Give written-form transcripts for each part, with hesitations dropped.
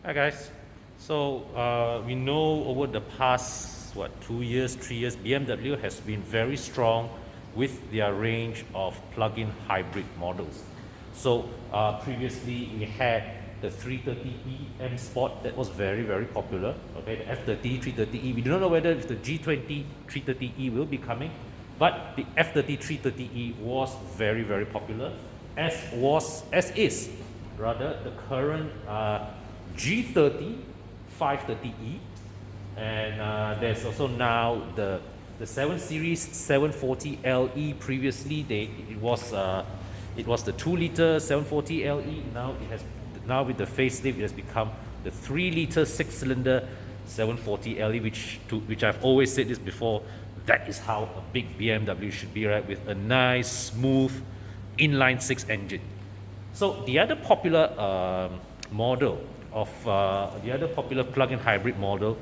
Hi guys. So we know over the past 2 years, 3 years, BMW has been very strong with their range of plug-in hybrid models. So previously we had the 330e M Sport that was very popular. Okay, the F30 330e. We do not know whether if the G20 330e will be coming, but the F30 330e was very popular, as is rather the current G30 530e, and there's also now the 7 Series 740LE. Previously, it was the 2-liter 740LE. Now with the facelift, it has become the 3-liter 6-cylinder 740LE, which I've always said this before. That is how a big BMW should be, right? With a nice, smooth inline-6 engine. So the other popular model of the other popular plug-in hybrid model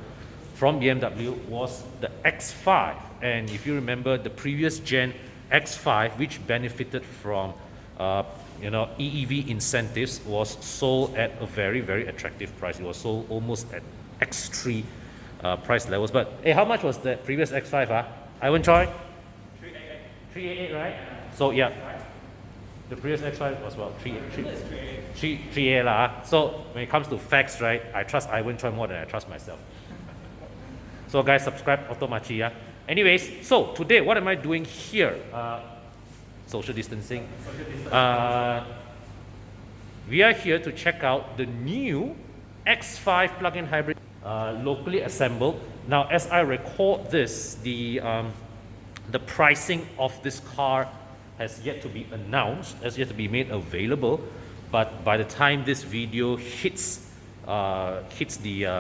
from BMW was the X5. And if you remember, the previous gen X5, which benefited from EEV incentives, was sold at a very attractive price. It was sold almost at X3 price levels. But hey, how much was the previous X5? Ivan Choi? 388. 388, right? So yeah. The previous X5 was about 388 lah. So when it comes to facts, right, I trust Ivan Choi more than I trust myself. So guys, subscribe Automachi. Anyways, so today what am I doing here? Social distancing. We are here to check out the new X5 plug-in hybrid, locally assembled. Now, as I record this, the pricing of this car has yet to be announced, has yet to be made available. But by the time this video hits YouTube,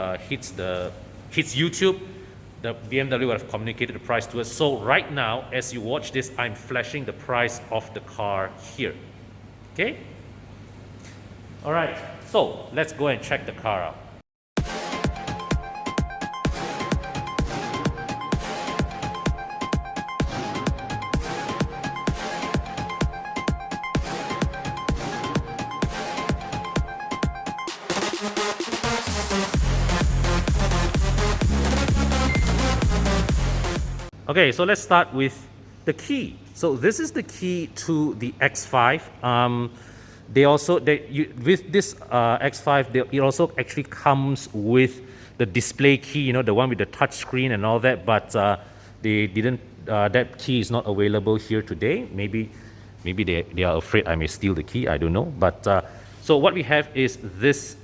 the BMW would have communicated the price to us. So right now, as you watch this, I'm flashing the price of the car here. Okay? All right. So let's go and check the car out. Okay, so let's start with the key. So this is the key to the X5. With this X5, it also actually comes with the display key, the one with the touch screen and all that. But they didn't. That key is not available here today. Maybe they are afraid I may steal the key. I don't know. But so what we have is this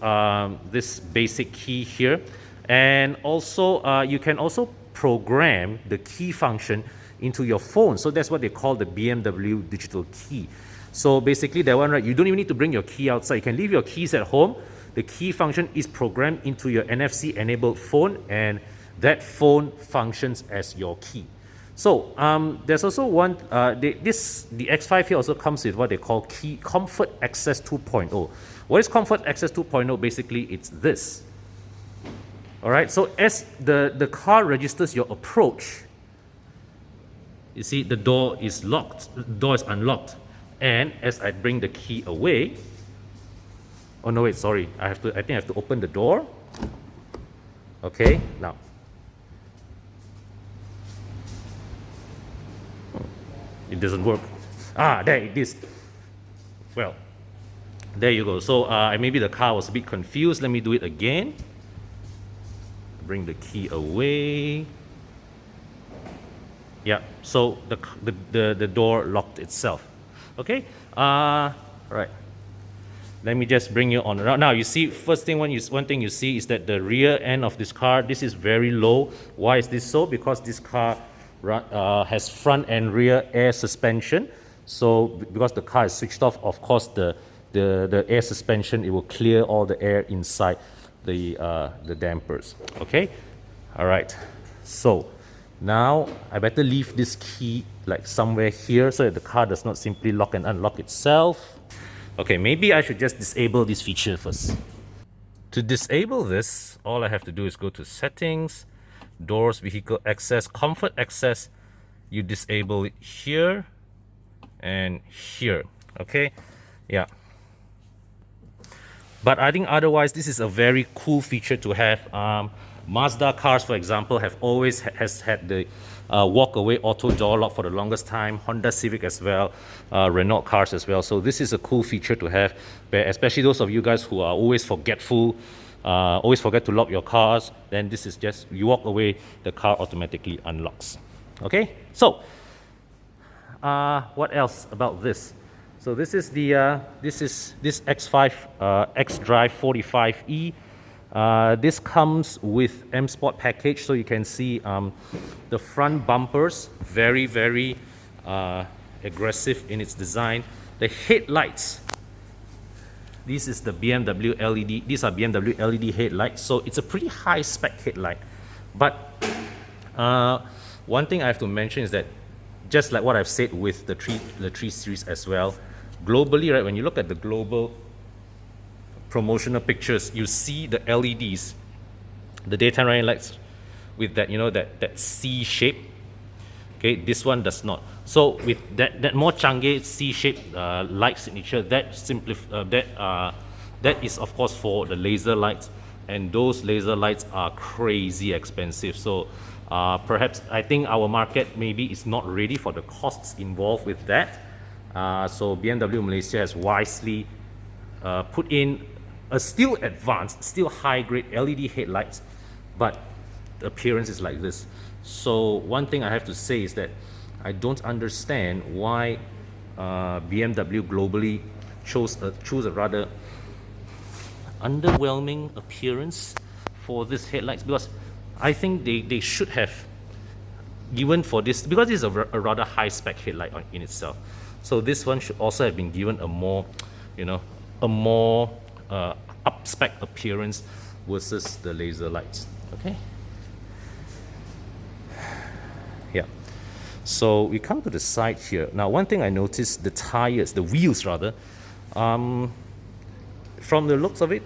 this basic key here, and also you can also program the key function into your phone. So that's what they call the BMW digital key. So basically that one, right, you don't even need to bring your key outside. You can leave your keys at home. The key function is programmed into your NFC enabled phone, and that phone functions as your key. So there's also one, the X5 here also comes with what they call Key Comfort Access 2.0. What is Comfort Access 2.0? Basically it's this. All right, so as the car registers your approach, you see the door is locked, the door is unlocked. And as I bring the key away, oh no, wait, sorry, I think I have to open the door. Okay, now. It doesn't work. There it is. Well, there you go. So maybe the car was a bit confused. Let me do it again. Bring the key away. Yeah, so the door locked itself. Okay, right. Let me just bring you on around. Now you see, one thing you see is that the rear end of this car, this is very low. Why is this so? Because this car has front and rear air suspension. So because the car is switched off, of course the air suspension, it will clear all the air inside the dampers. Okay, all right. So now I better leave this key like somewhere here so that the car does not simply lock and unlock itself. Okay, maybe I should just disable this feature first. To disable this, all I have to do is go to Settings, Doors, Vehicle Access, Comfort Access. You disable it here and here. Okay, yeah. But I think otherwise, this is a very cool feature to have. Mazda cars, for example, have always has had the walk-away auto door lock for the longest time. Honda Civic as well, Renault cars as well. So this is a cool feature to have, where especially those of you guys who are always forgetful, always forget to lock your cars. Then this is just you walk away, the car automatically unlocks. Okay, so what else about this? So this is the this X5 xDrive45e. This comes with M Sport package, so you can see the front bumpers very aggressive in its design. The headlights. This is the BMW LED. These are BMW LED headlights, so it's a pretty high spec headlight. But one thing I have to mention is that, just like what I've said with the 3 Series as well, globally, right, when you look at the global promotional pictures, you see the LEDs, the daytime running lights, with that, you know, that C shape. Okay, this one does not. So with that more Chang'e C-shaped light signature, that is of course for the laser lights, and those laser lights are crazy expensive. So perhaps I think our market maybe is not ready for the costs involved with that. So BMW Malaysia has wisely put in a still advanced, still high-grade LED headlights, but the appearance is like this. So one thing I have to say is that I don't understand why BMW globally chose a rather underwhelming appearance for this headlights, because I think they should have given for this, because this is a rather high spec headlight in itself. So this one should also have been given a more, you know, a more up spec appearance versus the laser lights. Okay. Yeah. So we come to the side here. Now, one thing I noticed, the tires, the wheels rather, from the looks of it,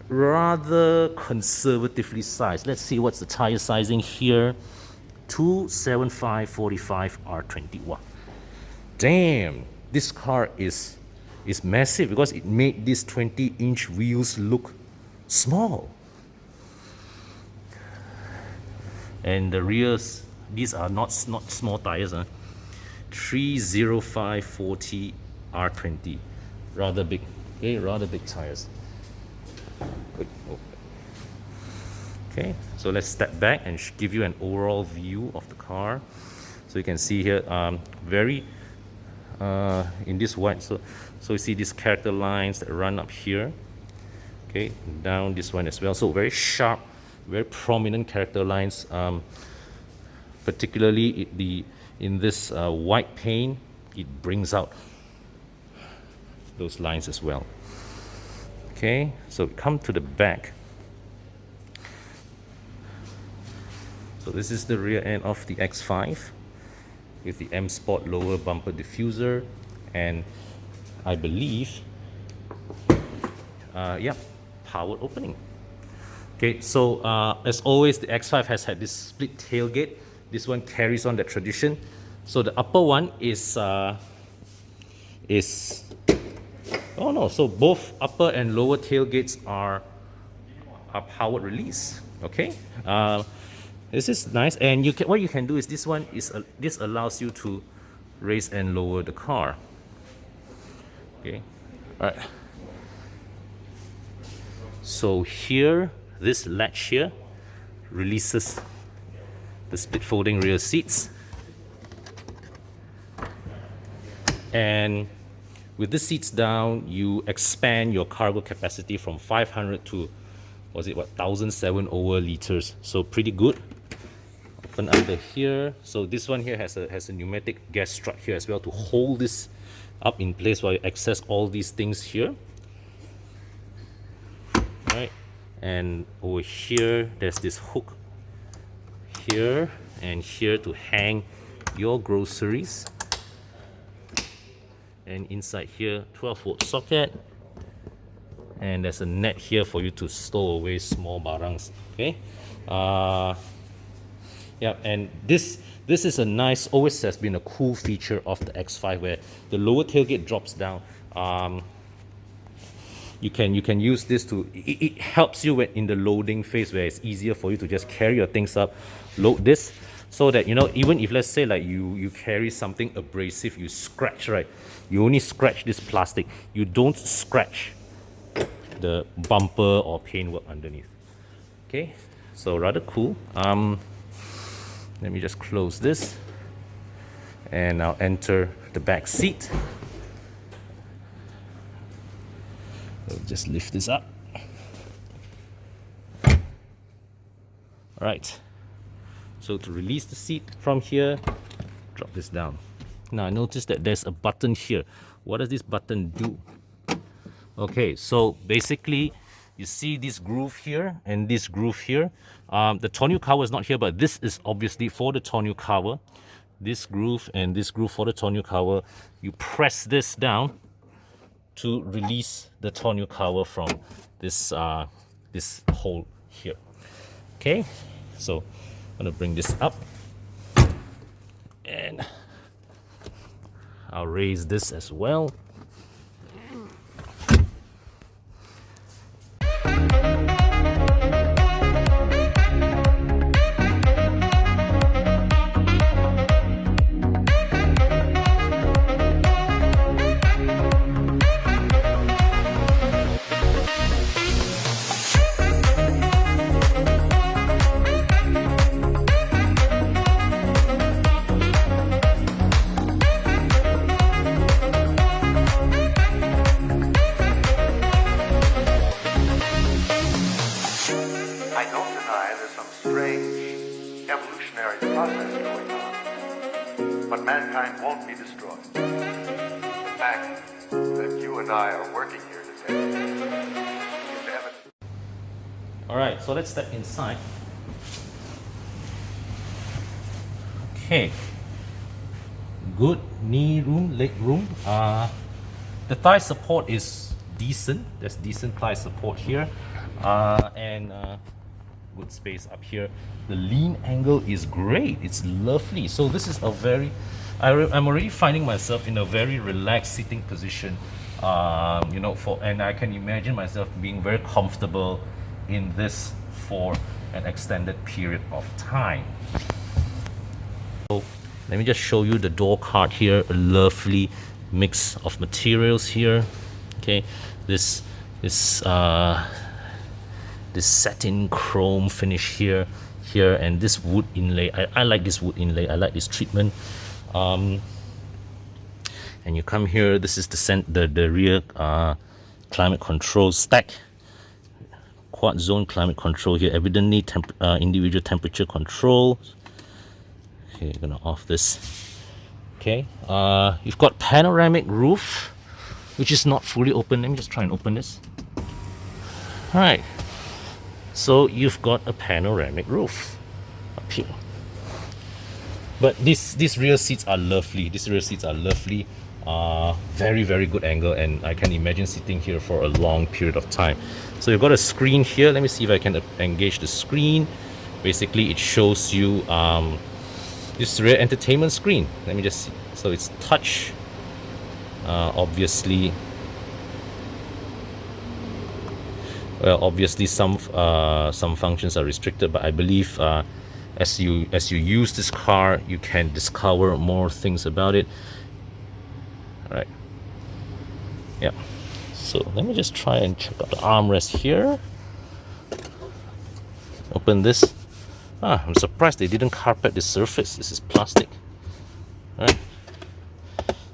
rather conservatively sized. Let's see what's the tire sizing here. 275/45 R21. Damn, this car is massive, because it made these 20-inch wheels look small. And the rears, these are not small tires. 305/40 R20, rather big. Okay, rather big tires. Good. Okay, so let's step back and give you an overall view of the car. So you can see here, very in this white. So you see these character lines that run up here. Okay, down this one as well. So very sharp, very prominent character lines. Particularly in this white paint, it brings out those lines as well. Okay, so come to the back. So this is the rear end of the X5 with the M Sport lower bumper diffuser, and I believe, yeah, powered opening. Okay, so as always, the X5 has had this split tailgate. This one carries on that tradition. So the upper one is oh no, so both upper and lower tailgates are powered release. Okay, this is nice, and what you can do is this allows you to raise and lower the car. Okay, all right. So here, this latch here releases the split folding rear seats, and with the seats down, you expand your cargo capacity from 500 to, was it what, 1,007 over liters. So pretty good. Open under here. So this one here has a pneumatic gas strut here as well to hold this up in place while you access all these things here. Right, and over here there's this hook here and here to hang your groceries, and inside here 12-volt socket, and there's a net here for you to store away small barangs. Okay, yeah, and this is a nice, always has been a cool feature of the X5, where the lower tailgate drops down. you can use this to, it helps you when in the loading phase where it's easier for you to just carry your things up, load this, so that, you know, even if let's say like you carry something abrasive, you scratch, right, you only scratch this plastic, you don't scratch the bumper or paintwork underneath. Okay, so rather cool. Let me just close this and I'll enter the back seat. We'll just lift this up. All right, so to release the seat from here, drop this down. Now I notice that there's a button here. What does this button do? Okay, so basically you see this groove here and this groove here. The tonneau cover is not here, but this is obviously for the tonneau cover. This groove and this groove for the tonneau cover. You press this down to release the tonneau cover from this this hole here. Okay, so I'm gonna bring this up and I'll raise this as well. But mankind won't be destroyed. The fact that you and I are working here today is evidence. Alright, so let's step inside. Okay. Good knee room, leg room. The thigh support is decent. There's decent thigh support here. And good space up here. The lean angle is great. It's lovely. So this is a very, I'm already finding myself in a very relaxed sitting position. You know, and I can imagine myself being very comfortable in this for an extended period of time. So let me just show you the door card here. A lovely mix of materials here. Okay, this satin chrome finish here, and this wood inlay. I like this wood inlay. I like this treatment. And you come here. This is the rear climate control stack. Quad zone climate control here. Evidently individual temperature control. Okay, gonna off this. Okay, you've got panoramic roof, which is not fully open. Let me just try and open this. All right. So you've got a panoramic roof up here. But these rear seats are lovely. These rear seats are lovely. Very, very good angle, and I can imagine sitting here for a long period of time. So you've got a screen here. Let me see if I can engage the screen. Basically, it shows you this rear entertainment screen. Let me just see. So it's touch. Obviously, well, obviously some functions are restricted, but I believe as you use this car, you can discover more things about it. All right. Yeah. So let me just try and check out the armrest here. Open this. I'm surprised they didn't carpet the surface. This is plastic. All right.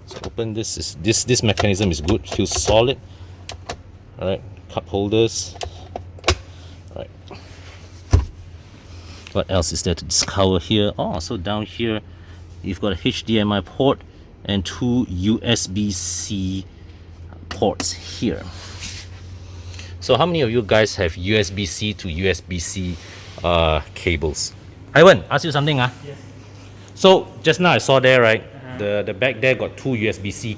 So open this. This mechanism is good. Feels solid. All right. Cup holders. All right. What else is there to discover here? Oh, so down here you've got a HDMI port and two USB-C ports here. So how many of you guys have USB-C to USB-C cables? Ivan, ask you something. Yes. So just now I saw there, right? The back there got two USB-C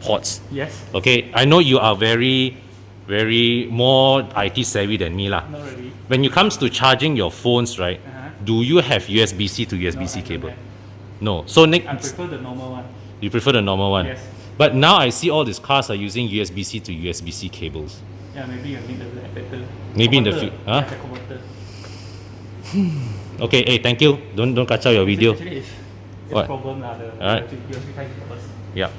ports. Yes. Okay, I know you are very more IT savvy than me lah. Not really. When it comes to charging your phones, right? Do you have USB-C to USB-C No, cable? No. So I prefer the normal one. You prefer the normal one? Yes. But now I see all these cars are using USB-C to USB-C cables. Yeah, maybe you need a better. Maybe in the converter. future. Huh? Yeah, the converter. Okay, hey, thank you. Don't cut out your video. Actually, it's What? problem lah. The Alright. USB type first. Yeah.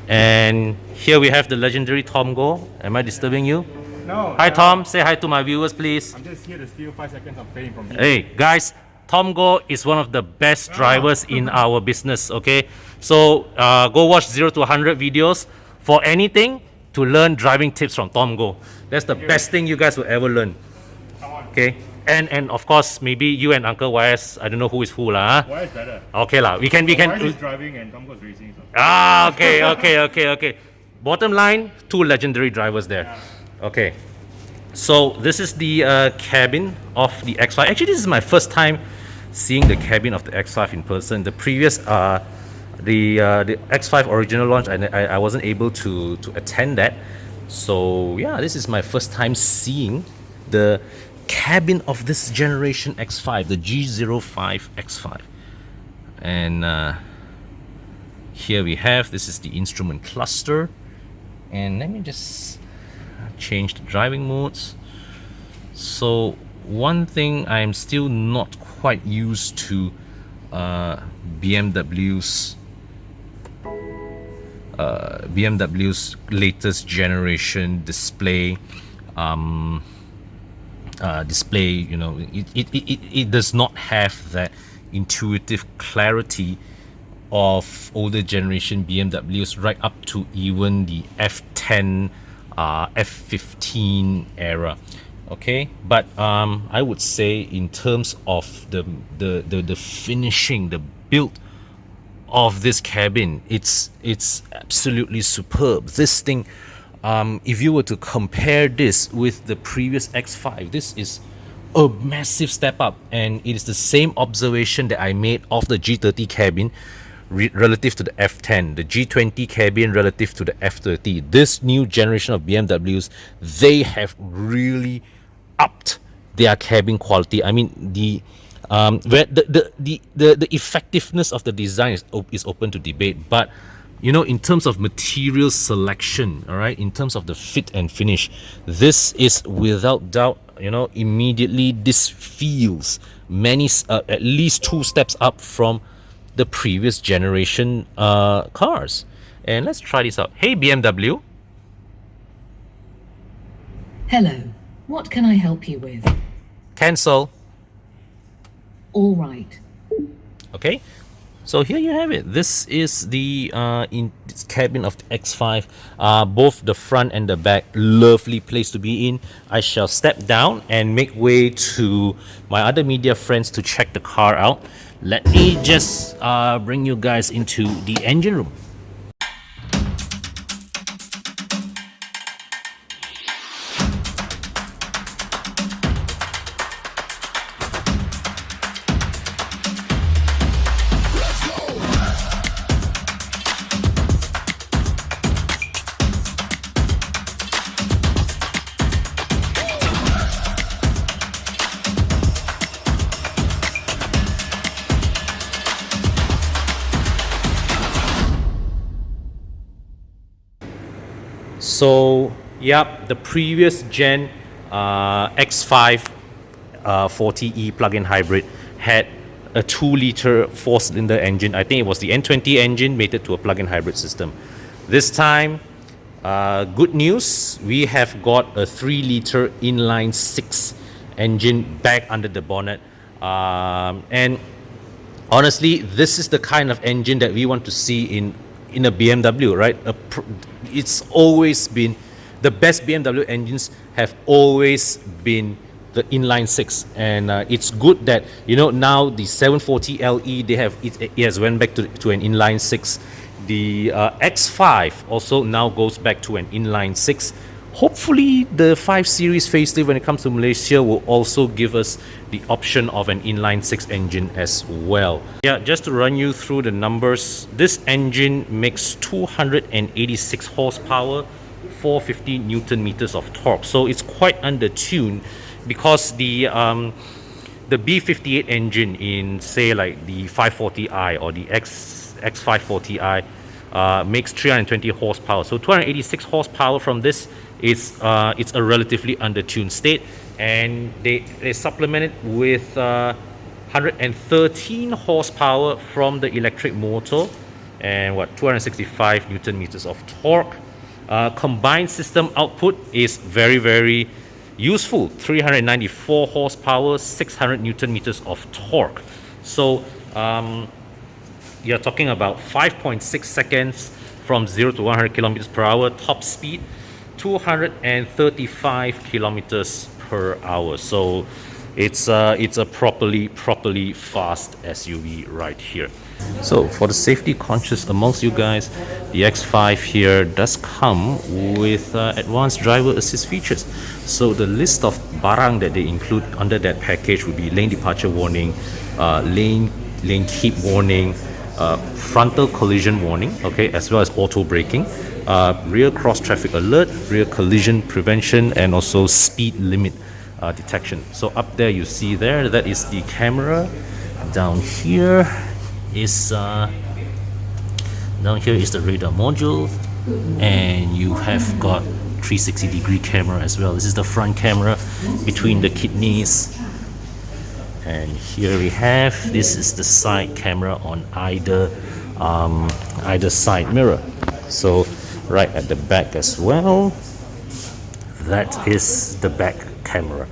And here we have the legendary Tom Go. Am I disturbing you? No. Hi Tom, say hi to my viewers please. I'm just here to steal 5 seconds of fame from you. Hey guys, Tom Go is one of the best drivers in our business, okay? So go watch 0 to 100 videos for anything to learn driving tips from Tom Go. That's the best thing you guys will ever learn. Come on. Okay? And of course, maybe you and Uncle YS, I don't know who is who lah. Why is better? Okay lah, we can. Why is driving and Tom goes racing? So. Okay. Bottom line, 2 legendary drivers there. Okay. So this is the cabin of the X5. Actually, this is my first time seeing the cabin of the X5 in person. The previous, the X5 original launch, I wasn't able to attend that. So yeah, this is my first time seeing the cabin of this generation X5, the G05 X5. And here we have, this is the instrument cluster. And let me just change the driving modes. So one thing I'm still not quite used to BMW's latest generation display. Display, you know, it does not have that intuitive clarity of older generation BMWs, right up to even the F10, F15 era. Okay, but I would say in terms of the finishing, the build of this cabin, it's absolutely superb. This thing, if you were to compare this with the previous X5, this is a massive step up, and it is the same observation that I made of the G30 cabin relative to the F10, the G20 cabin relative to the F30. This new generation of BMWs, they have really upped their cabin quality. I mean, the effectiveness of the design is open to debate, but you know, in terms of material selection, all right, in terms of the fit and finish, this is without doubt, you know, immediately this feels at least 2 steps up from the previous generation cars. And let's try this out. Hey BMW. Hello, what can I help you with? Cancel. All right. Okay, so here you have it. This is the cabin of the X5. Both the front and the back, lovely place to be in. I shall step down and make way to my other media friends to check the car out. Let me just bring you guys into the engine room. So, yep, the previous gen X5 40e plug-in hybrid had a 2-liter 4-cylinder engine. I think it was the N20 engine mated to a plug-in hybrid system. This time, good news, we have got a 3-liter inline-6 engine back under the bonnet. And honestly, this is the kind of engine that we want to see in a BMW, right? It's always been the best BMW engines have always been the inline-6, and it's good that, you know, now the 740LE it has went back to an inline-6. The X5 also now goes back to an inline-6. Hopefully the 5 Series facelift when it comes to Malaysia will also give us the option of an inline-6 engine as well. Yeah, just to run you through the numbers, this engine makes 286 horsepower, 450 Newton meters of torque. So it's quite under-tuned because the B58 engine in, say, like the 540i or the X540i makes 320 horsepower. So 286 horsepower from this is it's a relatively undertuned state, and they supplement it with 113 horsepower from the electric motor, and 265 newton meters of torque. Combined system output is very useful. 394 horsepower, 600 newton meters of torque. So you're talking about 5.6 seconds from 0 to 100 kilometers per hour. Top speed 235 kilometers per hour. So it's a properly fast SUV right here. So for the safety conscious amongst you guys, the X5 here does come with advanced driver assist features. So the list of barang that they include under that package would be lane departure warning, lane keep warning, frontal collision warning, okay, as well as auto braking, rear cross traffic alert, rear collision prevention, and also speed limit detection. So up there you see there, that is the camera. Down here is the radar module, and you have got 360-degree camera as well. This is the front camera between the kidneys, and here we have, this is the side camera on either side mirror. So right at the back as well, that is the back camera.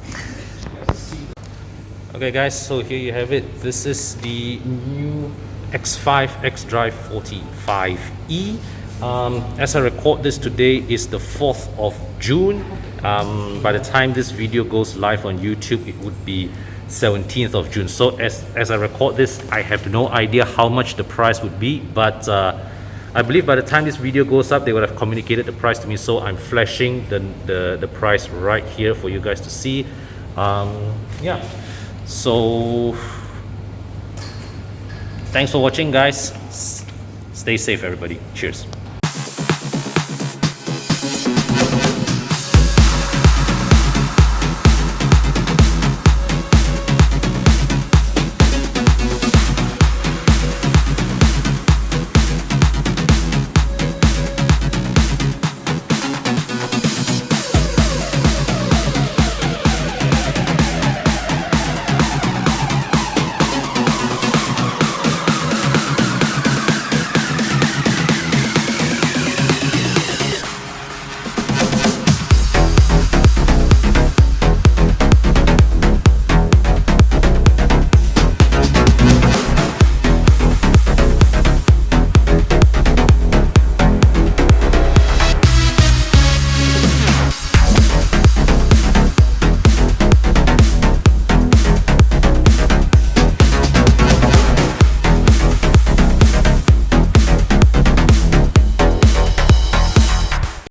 Okay guys, so here you have it. This is the new X5 xDrive45e. As I record this, today is the 4th of June. By the time this video goes live on YouTube, it would be 17th of June. So as I record this, I have no idea how much the price would be, but I believe by the time this video goes up, they would have communicated the price to me. So I'm flashing the price right here for you guys to see. Yeah. So thanks for watching, guys. Stay safe, everybody. Cheers.